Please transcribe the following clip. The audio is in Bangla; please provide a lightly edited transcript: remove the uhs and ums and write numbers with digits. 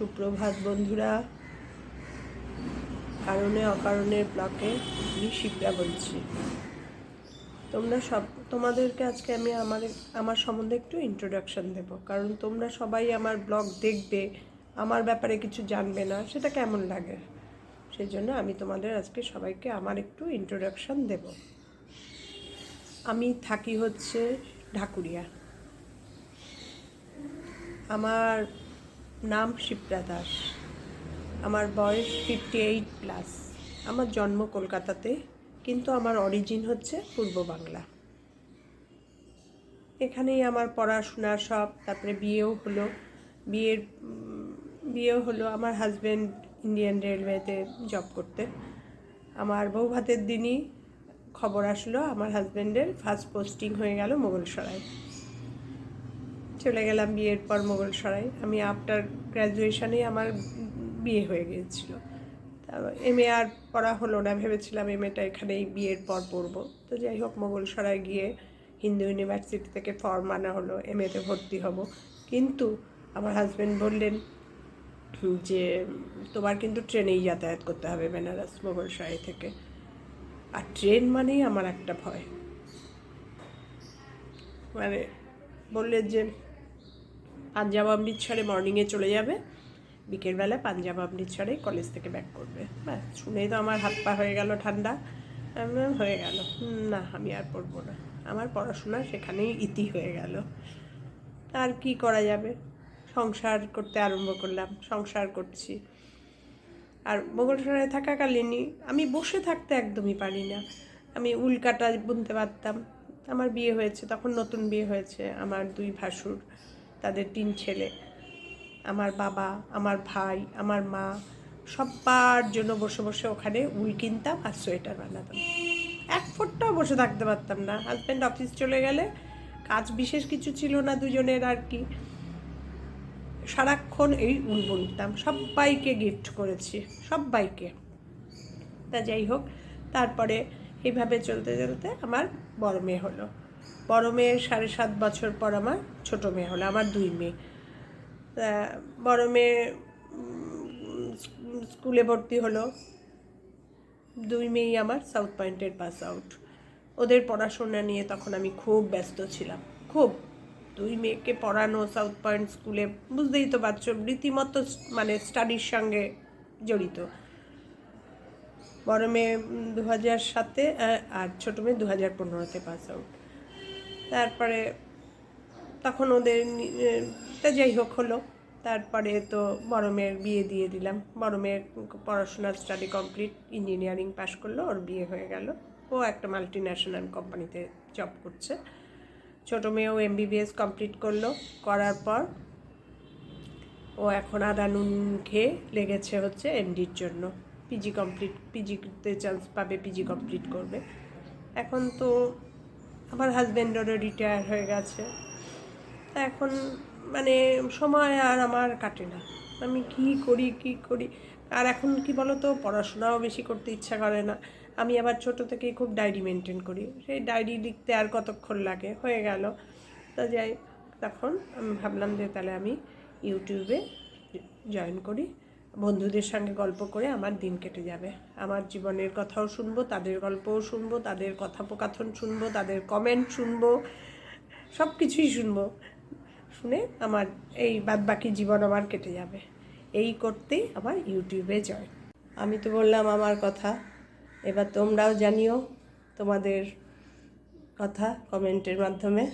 সুপ্রভাত বন্ধুরা। কারণে অকারণের ব্লকে আমি শিপ্রা বলছি। তোমাদেরকে আজকে আমি আমার সম্বন্ধে একটু ইন্ট্রোডাকশন দেব, কারণ তোমরা সবাই আমার ব্লগ দেখবে, আমার ব্যাপারে কিছু জানবে না, সেটা কেমন লাগে। সেই জন্য আমি তোমাদের আজকে সবাইকে আমার একটু ইন্ট্রোডাকশন দেব। আমি থাকি হচ্ছে ঢাকুরিয়া। আমার নাম শিপ্রা দাস। আমার বয়স 58+। আমার জন্ম কলকাতাতে, কিন্তু আমার অরিজিন হচ্ছে পূর্ব বাংলা। এখানেই আমার পড়াশোনা সব, তারপরে বিয়েও হলো। আমার হাজব্যান্ড ইন্ডিয়ান রেলওয়েতে জব করতেন। আমার বউ ভাতের দিনই খবর আসলো আমার হাজব্যান্ডের ফার্স্ট পোস্টিং হয়ে গেল মোগলসরাই। চলে গেলাম বিয়ের পর মোগলসরাই। আমি আফটার গ্র্যাজুয়েশনেই আমার বিয়ে হয়ে গিয়েছিল। এমএ আর পড়া হলো না, ভেবেছিলাম এমএটা এখানেই বিয়ের পর পড়বো। তো যাই হোক, মোগলসরাই গিয়ে হিন্দু ইউনিভার্সিটি থেকে ফর্ম আনা হলো, এমএতে ভর্তি হব। কিন্তু আমার হাজব্যান্ড বললেন যে তোমার কিন্তু ট্রেনেই যাতায়াত করতে হবে বেনারস মোগলসরাই থেকে। আর ট্রেন মানেই আমার একটা ভয়। মানে বললেন যে পাঞ্জাব অমৃতসরে মর্নিংয়ে চলে যাবে, বিকেলবেলা পাঞ্জাব অমৃতসরে কলেজ থেকে ব্যাক করবে। ব্যাস, শুনেই তো আমার হাত পা হয়ে গেল ঠান্ডা। হয়ে গেল, না আমি আর পড়বো না। আমার পড়াশোনা সেখানেই ইতি হয়ে গেল। আর কি করা যাবে, সংসার করতে আরম্ভ করলাম, সংসার করছি। আর মোগলসরাই থাকাকালীনই আমি বসে থাকতে একদমই পারি না। আমি উল্কাটা বুনতে পারতাম। আমার বিয়ে হয়েছে তখন, নতুন বিয়ে হয়েছে। আমার 2 ভাসুর, তাদের 3 ছেলে। আমার বাবা, আমার ভাই, আমার মা, সবার জন্য বসে বসে ওখানে উল কিনতাম আর সোয়েটার বানাতাম। এক ফোঁটাও বসে থাকতে পারতাম না। হাজব্যান্ড অফিস চলে গেলে, কাজ বিশেষ কিছু ছিল না দুজনের আর কি, সারাক্ষণ এই উল বুনতাম। সবাইকে গিফট করেছি, সবাইকে। তা যাই হোক, তারপরে এইভাবে চলতে চলতে আমার বড় মেয়ে হলো। বড় মেয়ের 7.5 বছর পর আমার ছোটো মেয়ে হলো। আমার 2 মেয়ে। বড় মেয়ে স্কুলে ভর্তি হলো। 2 মেয়েই আমার সাউথ পয়েন্টের পাস আউট। ওদের পড়াশোনা নিয়ে তখন আমি খুব ব্যস্ত ছিলাম, খুব। 2 মেয়েকে পড়ানো সাউথ পয়েন্ট স্কুলে, বুঝতেই তো পারছো, রীতিমতো মানে স্টাডির সঙ্গে জড়িত। বড় মেয়ে 2007-এ আর ছোটো মেয়ে 2015-তে পাস আউট। তারপরে তখন ওদের তা যাই হোক হলো। তারপরে তো বড় মেয়ের বিয়ে দিয়ে দিলাম। বড় মেয়ের পড়াশোনার স্টাডি কমপ্লিট, ইঞ্জিনিয়ারিং পাশ করলো, ওর বিয়ে হয়ে গেল। ও একটা মাল্টি ন্যাশনাল কোম্পানিতে জব করছে। ছোটো মেয়েও MBBS কমপ্লিট করলো। করার পর ও এখন আদা নুন খেয়ে লেগেছে হচ্ছে MDর জন্য। পিজিতে চান্স পাবে, পিজি কমপ্লিট করবে। এখন তো আমার হাজব্যান্ডেরও রিটায়ার হয়ে গেছে। তা এখন মানে সময় আর আমার কাটে না। আমি কি করি। আর এখন কি বলো তো, পড়াশোনাও বেশি করতে ইচ্ছা করে না। আমি আবার ছোটো থেকেই খুব ডায়েরি মেনটেন করি। সেই ডায়েরি লিখতে আর কতক্ষণ লাগে, হয়ে গেল। তো যাই, তখন আমি ভাবলাম যে তাহলে আমি ইউটিউবে জয়েন করি। বন্ধুদের সঙ্গে গল্প করে আমার দিন কেটে যাবে। আমার জীবনের কথাও শুনবো, তাদের গল্পও শুনবো, তাদের কথোপকথন শুনবো, তাদের কমেন্ট শুনবো, সব কিছুই শুনবো। শুনে আমার এই বাদবাকি জীবন আমার কেটে যাবে। এই করতেই আমার ইউটিউবে জয়েন। আমি তো বললাম আমার কথা, এবার তোমরাও জানিও তোমাদের কথা কমেন্টের মাধ্যমে।